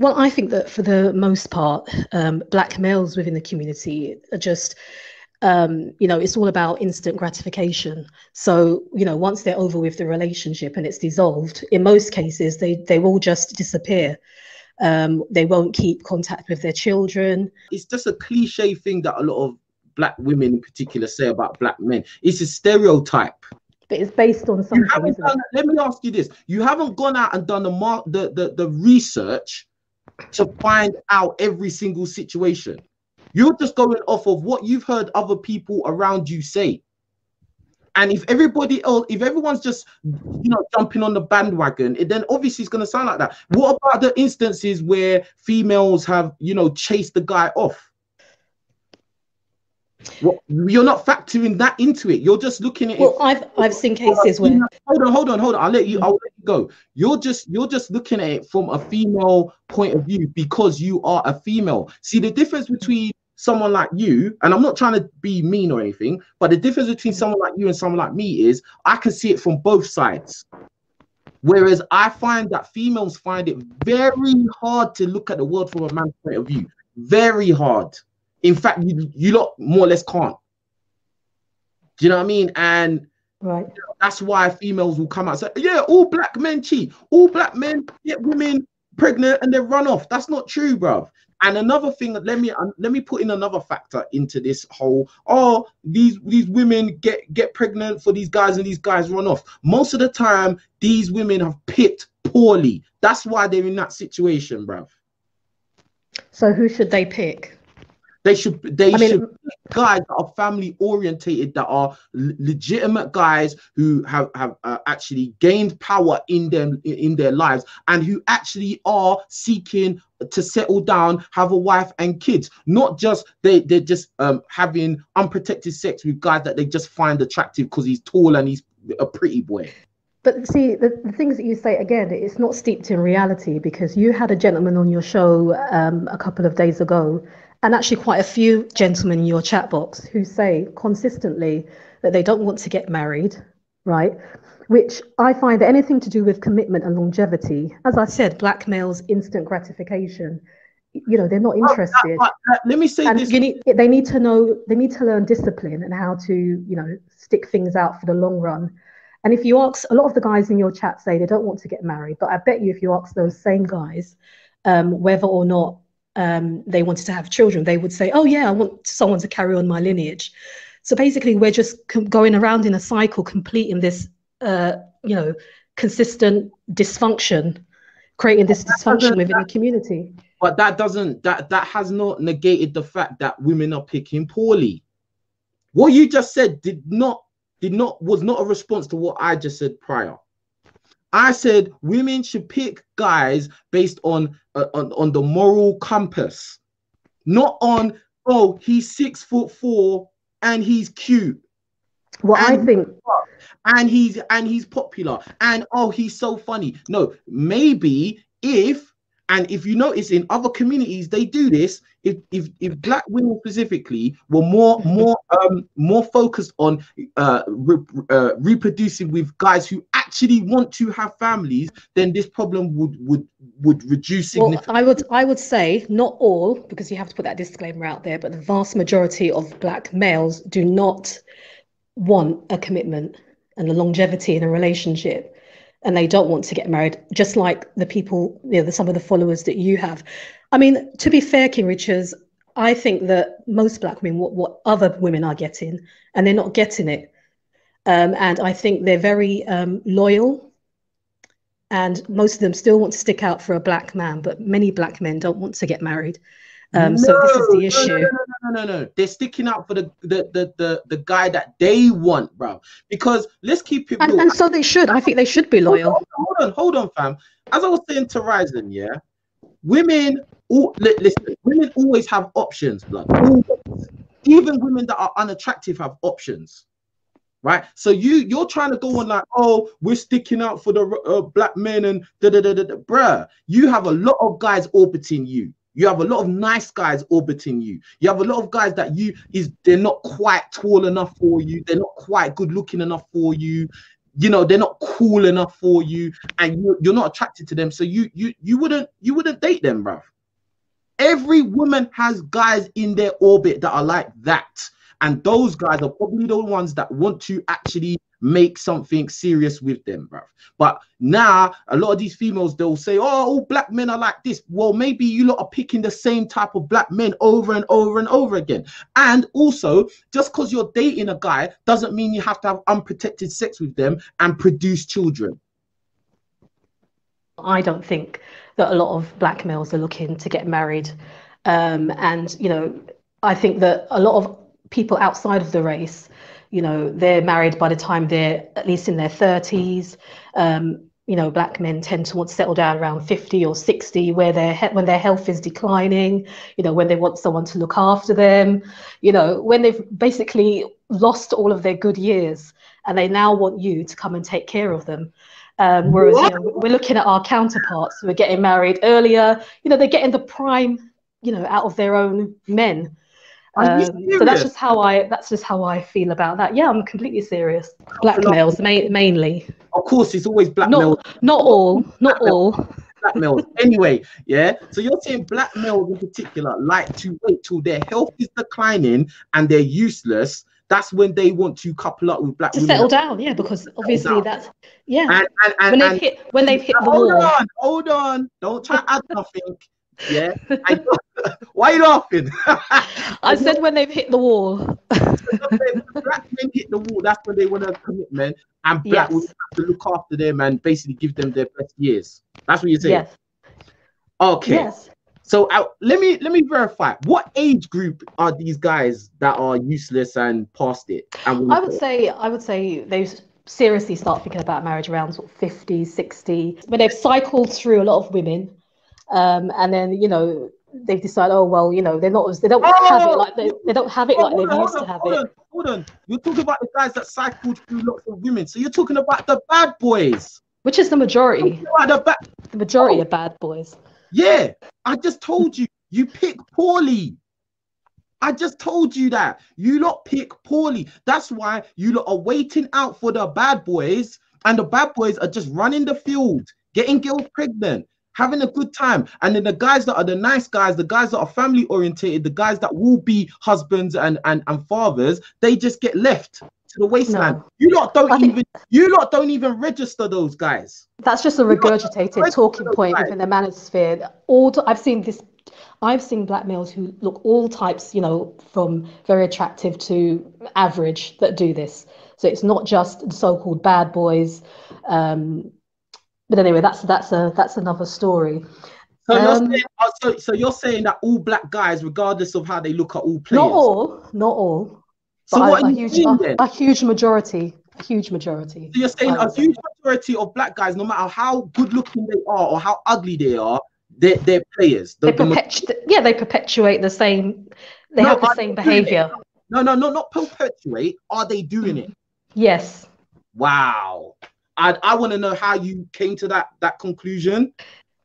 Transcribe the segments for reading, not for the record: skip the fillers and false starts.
Well, I think that for the most part, black males within the community are just, it's all about instant gratification. So, once they're over with the relationship and it's dissolved, in most cases, they will just disappear. They won't keep contact with their children. It's just a cliche thing that a lot of black women in particular say about black men. It's a stereotype. But it's based on something, isn't it? Let me ask you this. You haven't gone out and done the research to find out every single situation. You're just going off of what you've heard other people around you say. And if everyone's just, jumping on the bandwagon, then obviously it's going to sound like that. What about the instances where females have, chased the guy off? Well, you're not factoring that into it. You're just looking at it. Well, I've seen cases where. Hold on. I'll let you go. You're just looking at it from a female point of view because you are a female. See, the difference between someone like you, and I'm not trying to be mean or anything, but the difference between someone like you and someone like me is I can see it from both sides. Whereas I find that females find it very hard to look at the world from a man's point of view. Very hard. In fact, you lot more or less can't. Do you know what I mean? And right, that's why females will come out and say, yeah, all black men cheat. All black men get women pregnant and they run off. That's not true, bruv. And another thing, let me put in another factor into this whole, these women get pregnant for these guys and these guys run off. Most of the time, these women have picked poorly. That's why they're in that situation, bruv. So who should they pick? They should pick guys that are family orientated, that are legitimate guys who have actually gained power in their lives, and who actually are seeking to settle down, have a wife and kids. Not just they're just having unprotected sex with guys that they just find attractive because he's tall and he's a pretty boy. But see, the things that you say, again, it's not steeped in reality, because you had a gentleman on your show a couple of days ago, and actually quite a few gentlemen in your chat box who say consistently that they don't want to get married, right? Which I find that anything to do with commitment and longevity, as I said, black males, instant gratification, they're not interested. Let me say this. They need to learn discipline and how to, stick things out for the long run. And if you ask, a lot of the guys in your chat say they don't want to get married, but I bet you if you ask those same guys whether or not they wanted to have children, they would say, oh yeah, I want someone to carry on my lineage. So basically we're just going around in a cycle, completing this consistent dysfunction, creating this dysfunction within the community. But that has not negated the fact that women are picking poorly. What you just said was not a response to what I just said prior. I said women should pick guys based on the moral compass, not on, oh, he's 6'4" and he's cute. Well, I think, and he's popular, and oh, he's so funny. No, maybe if you notice in other communities they do this. If black women specifically were more focused on reproducing with guys who actually want to have families, then this problem would reduce significantly. Well, I would say not all, because you have to put that disclaimer out there, but the vast majority of black males do not want a commitment and the longevity in a relationship, and they don't want to get married, just like the people, some of the followers that you have. I mean, to be fair, King Richez, I think that most black women, what other women are getting, and they're not getting it. And I think they're very loyal, and most of them still want to stick out for a black man, but many black men don't want to get married. So this is the issue. No. They're sticking out for the guy that they want, bro. Because let's keep it real. And so they should. I think they should be loyal. Hold on, fam. As I was saying to Ryzen, yeah, women always have options, blood. Even women that are unattractive have options, right? So you're trying to go on like, oh, we're sticking out for the black men and bruh. You have a lot of guys orbiting you. You have a lot of nice guys orbiting you. You have a lot of guys that they're not quite tall enough for you. They're not quite good looking enough for you. you know, they're not cool enough for you, and you're not attracted to them, so you wouldn't date them, bro. Every woman has guys in their orbit that are like that, and those guys are probably the ones that want to actually make something serious with them, bro. But now a lot of these females, they'll say, oh, all black men are like this. Well, maybe you lot are picking the same type of black men over and over and over again. And also, just because you're dating a guy doesn't mean you have to have unprotected sex with them and produce children. I don't think that a lot of black males are looking to get married. And, you know, I think that a lot of people outside of the race, you know, they're married by the time they're at least in their 30s. You know, black men tend to want to settle down around 50 or 60, where when their health is declining, you know, when they want someone to look after them, you know, when they've basically lost all of their good years and they now want you to come and take care of them. Whereas, you know, we're looking at our counterparts who are getting married earlier, you know, they're getting the prime, you know, out of their own men. So that's just how I feel about that. Yeah, I'm completely serious. Black males mainly. Of course, it's always black males. Not all. Black males. Anyway, yeah. So you're saying black males in particular like to wait till their health is declining and they're useless. That's when they want to couple up with black women. Settle down, yeah, because obviously that's when they've hit the wall. Hold on. Don't try to add nothing. Yeah. Why are you laughing? I said when they've hit the wall. Black men hit the wall, that's when they want a commitment, and black women have to look after them and basically give them their best years. That's what you're saying. Yes. Okay. Yes. So let me verify. What age group are these guys that are useless and past it? And I would say they seriously start thinking about marriage around sort of 50, 60, when they've cycled through a lot of women. And then, you know, they decide, oh well, you know, they don't have it like they don't have it like they used to have it. Hold on. You're talking about the guys that cycled through lots of women. So you're talking about the bad boys. Which is the majority. The majority of bad boys. Yeah. I just told you, you pick poorly. I just told you that. You lot pick poorly. That's why you lot are waiting out for the bad boys, and the bad boys are just running the field, getting girls pregnant, having a good time. And then the guys that are the nice guys, the guys that are family orientated, the guys that will be husbands and fathers, they just get left to the wasteland. No. You lot don't even register those guys. That's just a regurgitated talking point within the manosphere. I've seen black males who look all types, you know, from very attractive to average, that do this. So it's not just so-called bad boys. But anyway, that's another story. So you're saying that all black guys, regardless of how they look, are all players? Not all. So what are you saying then? A huge majority. So you're saying a huge majority of black guys, no matter how good looking they are or how ugly they are, they're players. They perpetuate the same. They have the same behavior. No, not perpetuate. Are they doing it? Yes. Wow. I want to know how you came to that conclusion.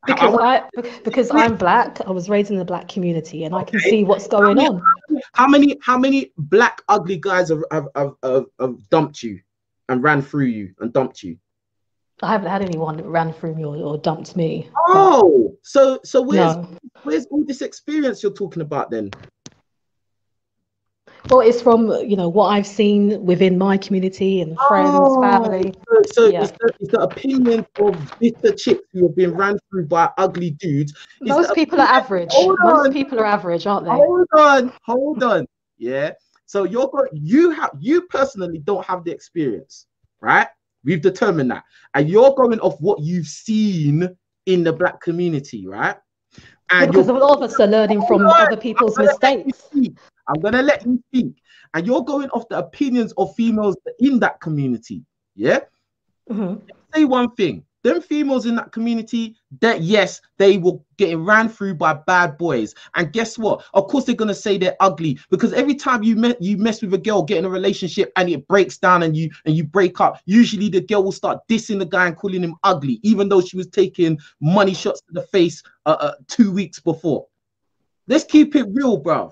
Because I'm black. I was raised in the black community, and I can see what's going on. How many black ugly guys have dumped you and ran through you and dumped you? I haven't had anyone that ran through me or dumped me. Oh, so where's all this experience you're talking about then? Well, it's from, you know, what I've seen within my community and friends, family. So it's the opinion of bitter chicks who have been ran through by ugly dudes. Most people are average. Most people are average, aren't they? Hold on. Yeah. So you personally don't have the experience, right? We've determined that. And you're going off what you've seen in the black community, right? And because a lot of us are learning from other people's mistakes. I'm going to let you speak. And you're going off the opinions of females in that community. Yeah? Mm-hmm. Say one thing. Them females in that community, that yes, they were getting ran through by bad boys. And guess what? Of course, they're going to say they're ugly. Because every time you mess with a girl, get in a relationship, and it breaks down and you break up, usually the girl will start dissing the guy and calling him ugly, even though she was taking money shots to the face 2 weeks before. Let's keep it real, bruv.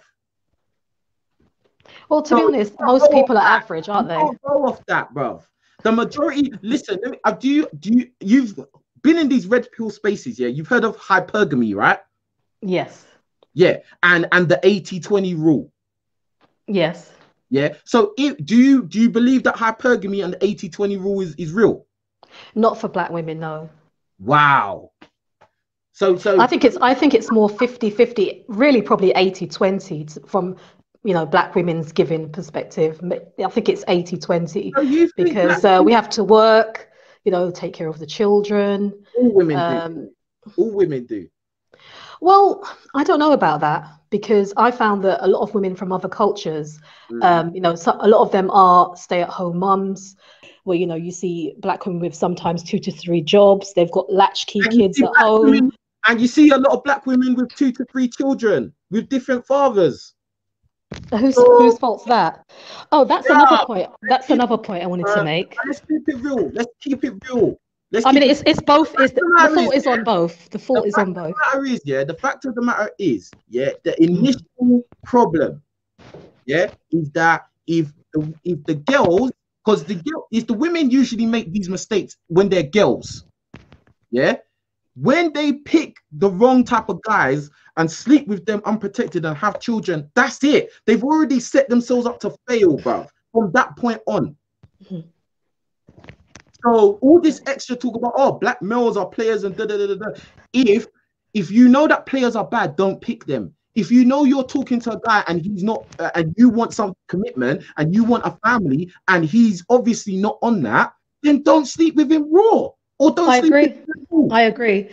Well, to be honest, most people are average, aren't they? Don't go off that, bruv. The majority, listen, you've been in these red pill spaces, yeah? You've heard of hypergamy, right? Yes. Yeah, and the 80-20 rule. Yes. Yeah. So do you believe that hypergamy and the 80-20 rule is real? Not for black women, no. Wow. So I think it's more 50-50, really probably 80-20 from, black women's giving perspective. I think it's 80-20 so you think because black we have to work, take care of the children. all women do? Um, All women do. well, I don't know about that because I found that a lot of women from other cultures, Mm. a lot of them are stay-at-home mums, where you see black women with sometimes 2 to 3 jobs. They've got latchkey And you kids see at black home. women, and you see a lot of black women with 2 to 3 children with different fathers. Whose So fault's that? Oh, that's another yeah, point. That's another point I wanted to make. let's keep it real. Let's keep it real. Let's I mean, keep it. it's both. Is The the matter is, fault is yeah, on both. The the fault is fact on of the both. matter is, yeah, the fact of the matter is, yeah, the initial problem, yeah, is that if the girls, because the women usually make these mistakes when they're girls, yeah, when they pick the wrong type of guys and sleep with them unprotected and have children, that's it. They've already set themselves up to fail, bruv, from that point on. Mhm. So all this extra talk about, oh, black males are players and da da da da. If you know that players are bad, don't pick them. If you know you're talking to a guy and he's not, and you want some commitment and you want a family and he's obviously not on that, then don't sleep with him raw or don't I sleep with agree. him at all. I agree.